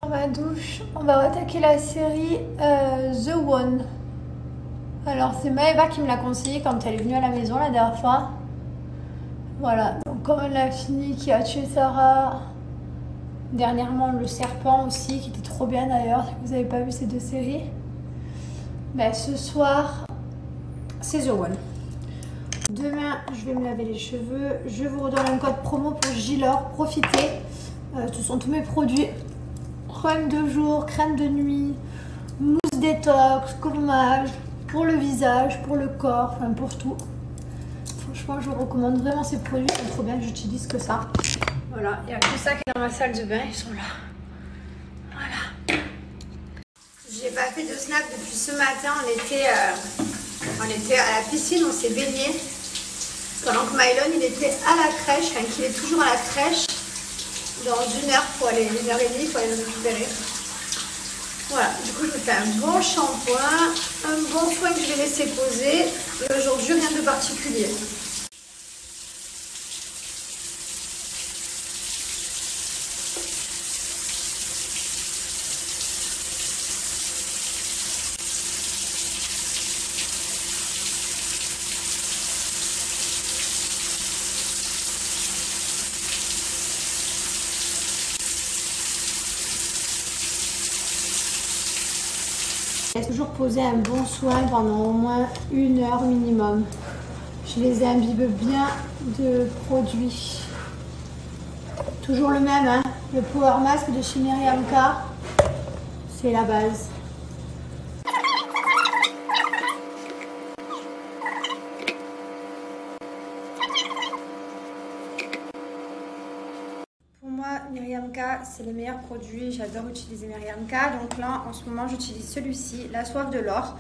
Dans ma douche, on va attaquer la série The One. Alors c'est Maëva qui me l'a conseillé quand elle est venue à la maison la dernière fois. Voilà, donc comme elle l'a fini, qui a tué Sarah. Dernièrement le serpent aussi, qui était trop bien d'ailleurs, si vous n'avez pas vu ces deux séries. Ben, ce soir, c'est The One. Demain, je vais me laver les cheveux. Je vous redonne un code promo pour Gilor. Profitez. Ce sont tous mes produits. Crème de jour, crème de nuit, mousse détox, gommage, pour le visage, pour le corps, enfin pour tout. Franchement, je vous recommande vraiment ces produits. Ils sont trop bien, j'utilise que ça. Voilà, il n'y a que ça qui est dans ma salle de bain. Ils sont là. Voilà. J'ai pas fait de snap depuis ce matin. On était à la piscine, on s'est baigné. Pendant que Mylon, il était à la crèche, enfin qu'il est toujours à la crèche. Dans 1 heure, pour aller, 1h30, il faut aller le récupérer. Voilà, du coup, je me fais un bon shampoing, un bon soin que je vais laisser poser. Et aujourd'hui, rien de particulier. Toujours poser un bon soin pendant au moins 1 heure minimum. Je les imbibe bien de produits. Toujours le même, hein, le Power Mask de chez Miriam K. C'est la base. Pour moi, Miriam K, c'est les meilleurs produits. J'adore utiliser Miriam K. Donc là, en ce moment, j'utilise celui-ci, la soif de l'or.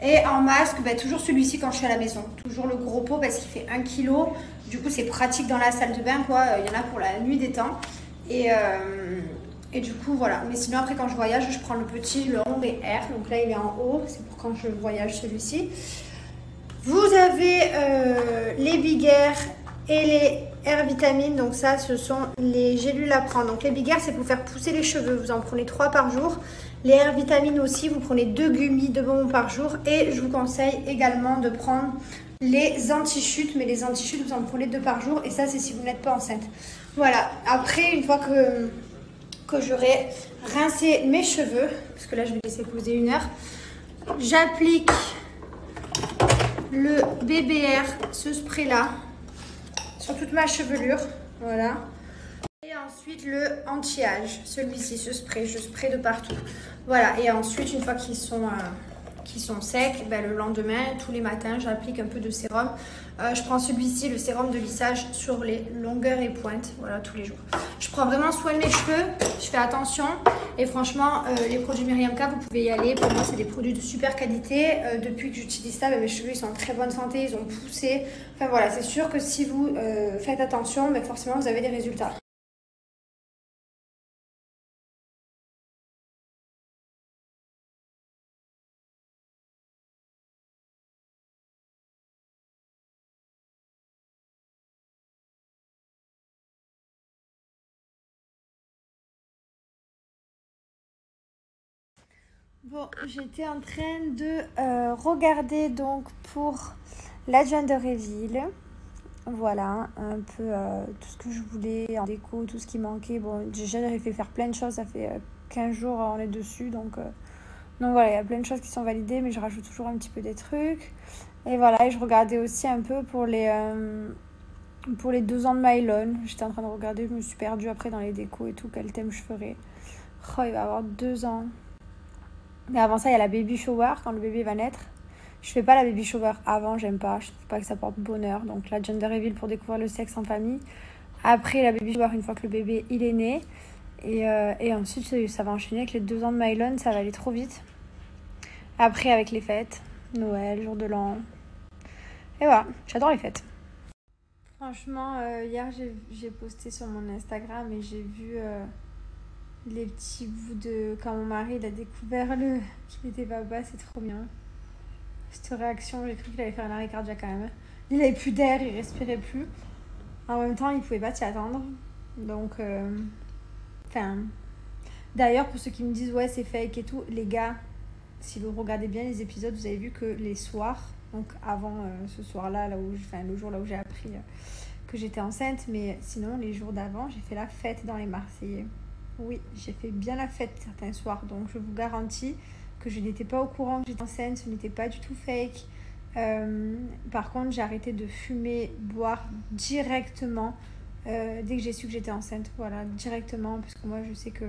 Et en masque, bah, toujours celui-ci quand je suis à la maison. Toujours le gros pot parce qu'il fait 1 kg. Du coup, c'est pratique dans la salle de bain, quoi. Il y en a pour la nuit des temps. Et du coup, voilà. Mais sinon, après, quand je voyage, je prends le petit, le long et R. Donc là, il est en haut. C'est pour quand je voyage, celui-ci. Vous avez les Big Air et les Air Vitamines. Donc ça, ce sont les gélules à prendre. Donc les Big Air, c'est pour faire pousser les cheveux. Vous en prenez 3 par jour. Les Air Vitamines aussi, vous prenez 2 gummies, 2 bonbons par jour. Et je vous conseille également de prendre les anti-chutes. Mais les anti-chutes, vous en prenez 2 par jour. Et ça, c'est si vous n'êtes pas enceinte. Voilà. Après, une fois que j'aurai rincé mes cheveux, parce que là, je vais laisser poser 1 heure, j'applique le BBR, ce spray là, sur toute ma chevelure, voilà. Et ensuite le anti-âge, celui-ci, ce spray, je spray de partout. Voilà, et ensuite une fois qu'ils sont secs, ben, le lendemain, tous les matins, j'applique un peu de sérum. Je prends celui-ci, le sérum de lissage sur les longueurs et pointes, voilà, tous les jours. Je prends vraiment soin de mes cheveux, je fais attention. Et franchement, les produits Miriam K, vous pouvez y aller. Pour moi, c'est des produits de super qualité. Depuis que j'utilise ça, ben, mes cheveux ils sont en très bonne santé, ils ont poussé. Enfin voilà, c'est sûr que si vous faites attention, ben, forcément, vous avez des résultats. Bon, j'étais en train de regarder donc pour la Gender Reveal. Voilà, un peu tout ce que je voulais en déco, tout ce qui manquait. Bon, déjà j'avais fait faire plein de choses, ça fait 15 jours on est dessus. Donc voilà, il y a plein de choses qui sont validées, mais je rajoute toujours un petit peu des trucs. Et voilà, et je regardais aussi un peu pour les 2 ans de Mylon. J'étais en train de regarder, je me suis perdue après dans les décos et tout, quel thème je ferais. Oh, il va avoir 2 ans. Mais avant ça, il y a la baby shower, quand le bébé va naître. Je fais pas la baby shower avant, j'aime pas. Je trouve pas que ça porte bonheur. Donc la gender reveal pour découvrir le sexe en famille. Après la baby shower, une fois que le bébé il est né. Et ensuite, ça va enchaîner avec les 2 ans de Mylon, ça va aller trop vite. Après, avec les fêtes, Noël, jour de l'an. Et voilà, j'adore les fêtes. Franchement, hier, j'ai posté sur mon Instagram et j'ai vu les petits bouts de quand mon mari il a découvert qu'il était papa, c'est trop bien. Cette réaction, j'ai cru qu'il allait faire un arrêt cardiaque quand même. Il avait plus d'air, il respirait plus. En même temps, il pouvait pas s'y attendre. Donc, D'ailleurs, pour ceux qui me disent ouais c'est fake et tout, les gars, si vous regardez bien les épisodes, vous avez vu que les soirs, donc avant ce soir-là, le jour là où j'ai appris que j'étais enceinte, mais sinon les jours d'avant, j'ai fait la fête dans les Marseillais. Oui, j'ai fait bien la fête certains soirs, donc je vous garantis que je n'étais pas au courant que j'étais enceinte, ce n'était pas du tout fake. Par contre, j'ai arrêté de fumer, boire directement dès que j'ai su que j'étais enceinte. Voilà, directement, parce que moi je sais que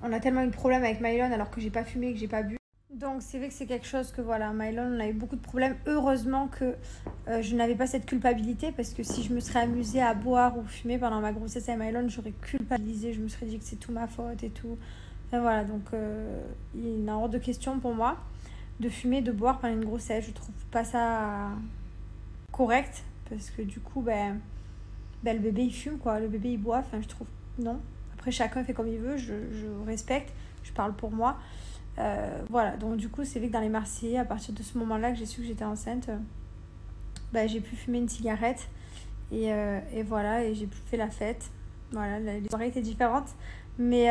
on a tellement eu de problèmes avec Mylon alors que j'ai pas fumé, que j'ai pas bu. Donc c'est vrai que c'est quelque chose que voilà, Mylon, on a eu beaucoup de problèmes. Heureusement que je n'avais pas cette culpabilité, parce que si je me serais amusée à boire ou fumer pendant ma grossesse avec Mylon, j'aurais culpabilisé, je me serais dit que c'est tout ma faute et tout. Enfin, voilà, donc il est hors de question pour moi de fumer, de boire pendant une grossesse. Je trouve pas ça correct, parce que du coup, ben, le bébé il fume quoi, le bébé il boit, enfin je trouve non. Après chacun fait comme il veut, je respecte, je parle pour moi. Voilà, donc du coup c'est vrai que dans les Marseillais, à partir de ce moment-là que j'ai su que j'étais enceinte, ben, j'ai pu fumer une cigarette et voilà, et j'ai pu faire la fête. Voilà, les soirées étaient différentes, mais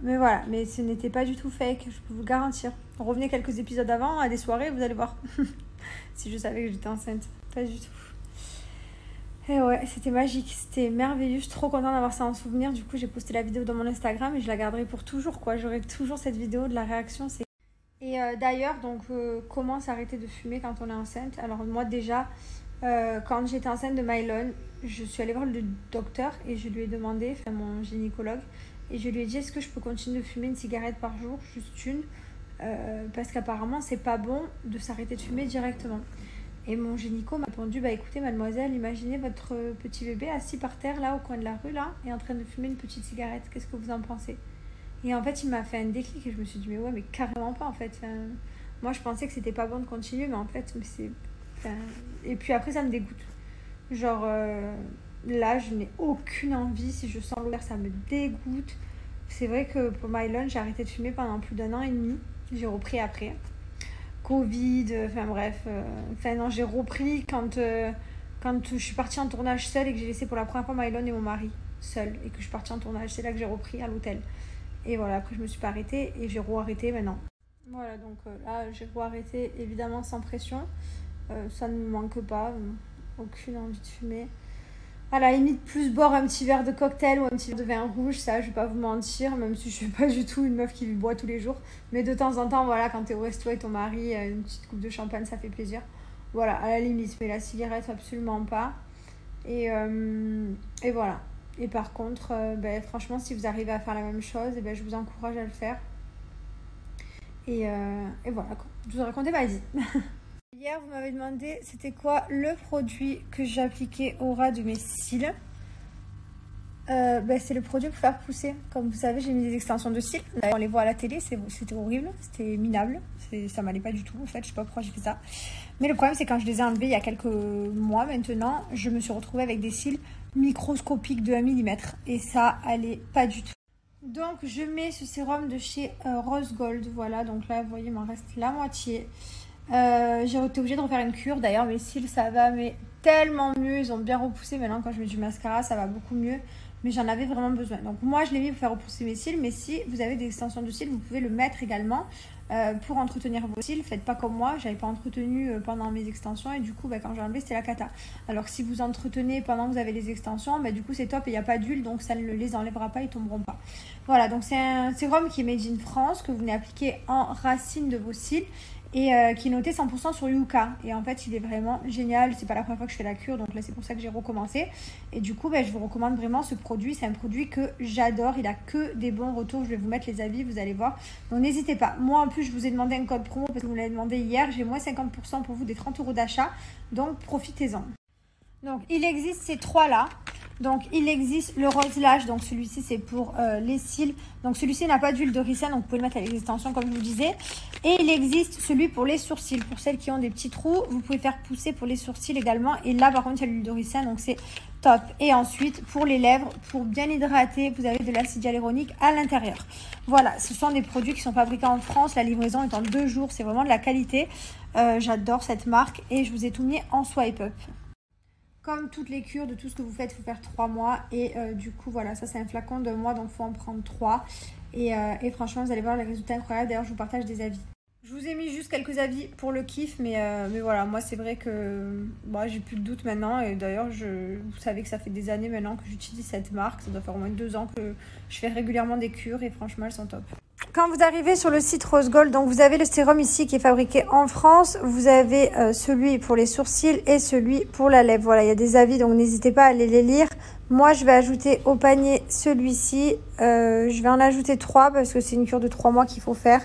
voilà, mais ce n'était pas du tout fake, je peux vous le garantir. Revenez quelques épisodes avant à des soirées, vous allez voir. Si je savais que j'étais enceinte, pas du tout. Et ouais, c'était magique, c'était merveilleux, je suis trop contente d'avoir ça en souvenir. Du coup, j'ai posté la vidéo dans mon Instagram et je la garderai pour toujours, quoi. J'aurai toujours cette vidéo de la réaction. Et d'ailleurs, donc, comment s'arrêter de fumer quand on est enceinte? Alors moi déjà, quand j'étais enceinte de Mylon, je suis allée voir le docteur et je lui ai demandé, enfin mon gynécologue, et je lui ai dit est-ce que je peux continuer de fumer une cigarette par jour, juste une, parce qu'apparemment c'est pas bon de s'arrêter de fumer directement. Et mon gynéco m'a répondu, bah écoutez mademoiselle, imaginez votre petit bébé assis par terre là au coin de la rue là et en train de fumer une petite cigarette, qu'est-ce que vous en pensez? Et en fait il m'a fait un déclic et je me suis dit mais ouais mais carrément pas en fait. Enfin, moi je pensais que c'était pas bon de continuer, mais en fait c'est... Enfin... Et puis après ça me dégoûte. Genre là je n'ai aucune envie, si je sens l'odeur ça me dégoûte. C'est vrai que pour Mylon j'ai arrêté de fumer pendant plus d'1 an et demi, j'ai repris après. Covid, enfin bref, enfin non, j'ai repris quand je suis partie en tournage seule et que j'ai laissé pour la première fois Mylon et mon mari seul et que je suis partie en tournage, c'est là que j'ai repris à l'hôtel. Et voilà, après je me suis pas arrêtée et j'ai re-arrêté maintenant. Voilà, donc là j'ai re-arrêté évidemment sans pression, ça ne me manque pas, aucune envie de fumer. À la limite, plus boire un petit verre de cocktail ou un petit verre de vin rouge, ça, je vais pas vous mentir, même si je suis pas du tout une meuf qui boit tous les jours. Mais de temps en temps, voilà, quand t'es au resto avec ton mari, une petite coupe de champagne, ça fait plaisir. Voilà, à la limite, mais la cigarette, absolument pas. Et voilà. Et par contre, ben, franchement, si vous arrivez à faire la même chose, ben, je vous encourage à le faire. Et voilà, quoi. Je vous ai raconté ma vie. Hier, vous m'avez demandé c'était quoi le produit que j'appliquais au ras de mes cils. Ben, c'est le produit pour faire pousser. Comme vous savez, j'ai mis des extensions de cils. On les voit à la télé, c'était horrible, c'était minable. Ça m'allait pas du tout en fait, je sais pas pourquoi j'ai fait ça. Mais le problème, c'est quand je les ai enlevés il y a quelques mois maintenant, je me suis retrouvée avec des cils microscopiques de 1 mm. Et ça allait pas du tout. Donc, je mets ce sérum de chez Rose Gold. Voilà, donc là, vous voyez, il m'en reste la moitié. J'ai été obligée de refaire une cure. D'ailleurs mes cils ça va mais tellement mieux, ils ont bien repoussé. Maintenant quand je mets du mascara ça va beaucoup mieux, mais j'en avais vraiment besoin. Donc moi je l'ai mis pour faire repousser mes cils, mais si vous avez des extensions de cils vous pouvez le mettre également pour entretenir vos cils. Faites pas comme moi, j'avais pas entretenu pendant mes extensions et du coup bah, quand j'ai enlevé c'était la cata. Alors que si vous entretenez pendant que vous avez les extensions, bah, du coup c'est top et il n'y a pas d'huile, donc ça ne les enlèvera pas, ils tomberont pas. Voilà, donc c'est un sérum qui est made in France que vous venez appliquer en racine de vos cils et qui est noté 100% sur Yuka. Et en fait il est vraiment génial, c'est pas la première fois que je fais la cure, donc là c'est pour ça que j'ai recommencé. Et du coup je vous recommande vraiment ce produit, c'est un produit que j'adore, il a que des bons retours. Je vais vous mettre les avis, vous allez voir, donc n'hésitez pas. Moi en plus je vous ai demandé un code promo parce que vous me l'avez demandé hier, j'ai moins 50% pour vous des 30 € d'achat, donc profitez-en. Donc il existe ces trois là. Donc il existe le Rose Lash, donc celui-ci c'est pour les cils. Donc celui-ci n'a pas d'huile de ricin, donc vous pouvez le mettre avec les extensions comme je vous disais. Et il existe celui pour les sourcils, pour celles qui ont des petits trous, vous pouvez faire pousser pour les sourcils également. Et là par contre il y a l'huile de ricin, donc c'est top. Et ensuite pour les lèvres, pour bien hydrater, vous avez de l'acide hyaluronique à l'intérieur. Voilà, ce sont des produits qui sont fabriqués en France, la livraison est en 2 jours, c'est vraiment de la qualité. J'adore cette marque et je vous ai tout mis en swipe up. Comme toutes les cures de tout ce que vous faites, il faut faire 3 mois. Et du coup, voilà, ça c'est un flacon de mois, donc il faut en prendre 3. Et franchement, vous allez voir les résultats incroyables. D'ailleurs, je vous partage des avis. Je vous ai mis juste quelques avis pour le kiff, mais voilà, moi c'est vrai que bon, j'ai plus de doute maintenant. Et d'ailleurs, vous savez que ça fait des années maintenant que j'utilise cette marque. Ça doit faire au moins 2 ans que je fais régulièrement des cures et franchement, elles sont top. Quand vous arrivez sur le site Rose Gold, donc vous avez le sérum ici qui est fabriqué en France. Vous avez celui pour les sourcils et celui pour la lèvre. Voilà, il y a des avis, donc n'hésitez pas à aller les lire. Moi, je vais ajouter au panier celui-ci. Je vais en ajouter 3 parce que c'est une cure de 3 mois qu'il faut faire.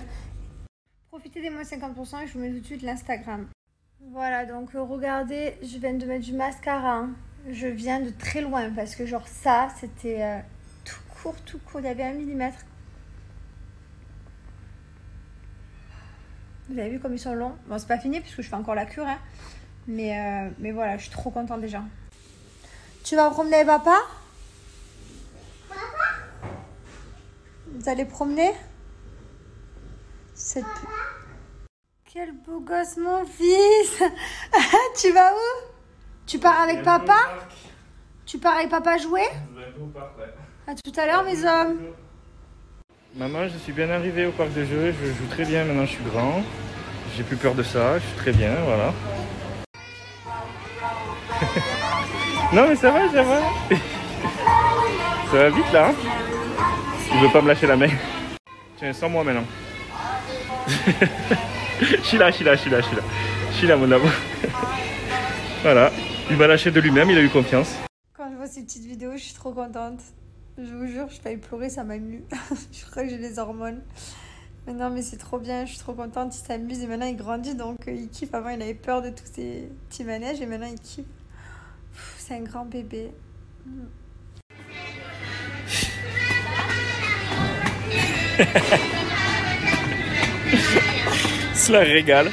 Profitez des moins 50% et je vous mets tout de suite l'Instagram. Voilà, donc regardez, je viens de mettre du mascara. Hein. Je viens de très loin parce que genre ça, c'était tout court. Il y avait 1 millimètre. Vous avez vu comme ils sont longs. Bon, c'est pas fini puisque je fais encore la cure. Hein. Mais voilà, je suis trop contente déjà. Tu vas promener avec papa? Papa? Vous allez promener? Cette... Quel beau gosse mon fils. Tu vas où? Tu pars avec papa? Tu pars avec papa jouer? À tout à l'heure mes hommes. Maman, je suis bien arrivé au parc de jeux, je joue très bien, maintenant je suis grand. J'ai plus peur de ça, je suis très bien, voilà. Non mais ça va, ça va. Ça va vite là, hein. Il veut pas me lâcher la main. Tiens, sans moi maintenant. Je suis là mon amour. Voilà, il m'a lâché de lui-même, il a eu confiance. Quand je vois ces petites vidéos, je suis trop contente. Je vous jure, je failli pleurer, ça m'a émue. Je crois que j'ai les hormones. Mais non, mais c'est trop bien, je suis trop contente. Il s'amuse et maintenant il grandit, donc il kiffe. Avant, il avait peur de tous ces petits manèges et maintenant il kiffe. C'est un grand bébé. Cela régale.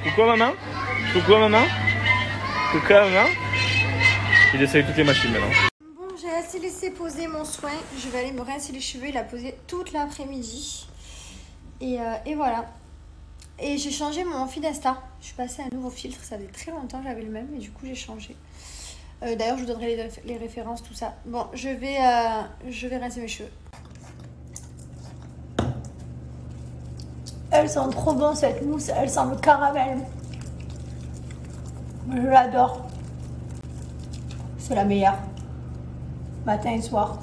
Coucou maman. Coucou maman. Coucou maman. Il essaye toutes les machines maintenant. J'ai assez laissé poser mon soin. Je vais aller me rincer les cheveux. Il a posé toute l'après-midi. Et voilà. Et j'ai changé mon feed Insta. Je suis passée à un nouveau filtre. Ça faisait très longtemps j'avais le même. Et du coup, j'ai changé. D'ailleurs, je vous donnerai les références, tout ça. Bon, je vais rincer mes cheveux. Elles sont trop bonnes, cette mousse. Elle sent le caramel. Je l'adore. C'est la meilleure. Matin et soir.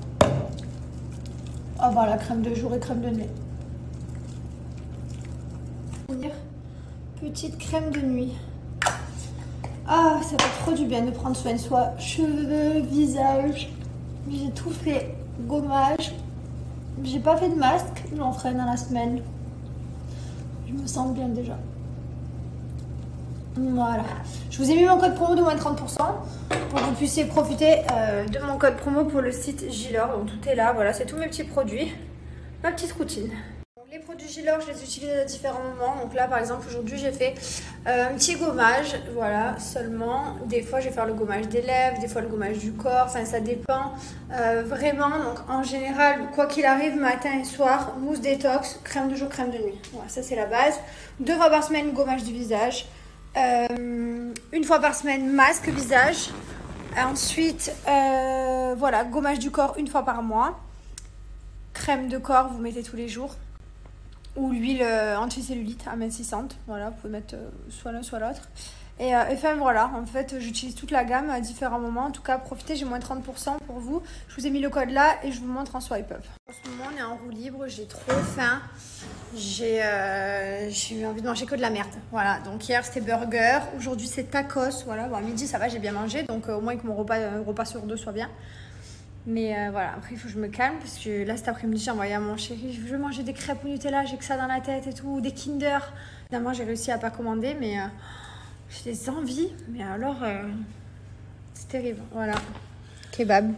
Avant la crème de jour et crème de nuit. Petite crème de nuit. Ah, ça fait trop du bien de prendre soin de soi. Cheveux, visage. J'ai tout fait. Gommage. J'ai pas fait de masque. J'en ferai dans la semaine. Je me sens bien déjà. Voilà. Je vous ai mis mon code promo de moins 30% pour que vous puissiez profiter de mon code promo pour le site Gilor. Donc tout est là. Voilà, c'est tous mes petits produits. Ma petite routine. Les produits Gilor, je les utilise à différents moments. Donc là, par exemple, aujourd'hui, j'ai fait un petit gommage. Voilà, seulement. Des fois, je vais faire le gommage des lèvres, des fois le gommage du corps. Enfin, ça dépend vraiment. Donc, en général, quoi qu'il arrive, matin et soir, mousse détox, crème de jour, crème de nuit. Voilà, ça, c'est la base. 2 fois par semaine, gommage du visage. 1 fois par semaine, masque visage. Ensuite, voilà, gommage du corps 1 fois par mois. Crème de corps, vous mettez tous les jours. Ou l'huile anticellulite amincissante. Voilà, vous pouvez mettre soit l'un soit l'autre. Et enfin voilà, en fait j'utilise toute la gamme à différents moments. En tout cas, profitez, j'ai moins 30% pour vous. Je vous ai mis le code là et je vous montre en swipe up. En ce moment, on est en roue libre, j'ai trop faim. J'ai eu envie de manger que de la merde. Voilà, donc hier c'était burger, aujourd'hui c'est tacos. Voilà, bon, à midi ça va, j'ai bien mangé. Donc au moins que mon repas sur 2 soit bien. Mais voilà, après il faut que je me calme parce que là cet après-midi j'ai envoyé à mon chéri, je veux manger des crêpes au Nutella, j'ai que ça dans la tête et tout, ou des Kinder. Finalement j'ai réussi à pas commander, mais j'ai des envies, mais alors c'est terrible, voilà. Kebab.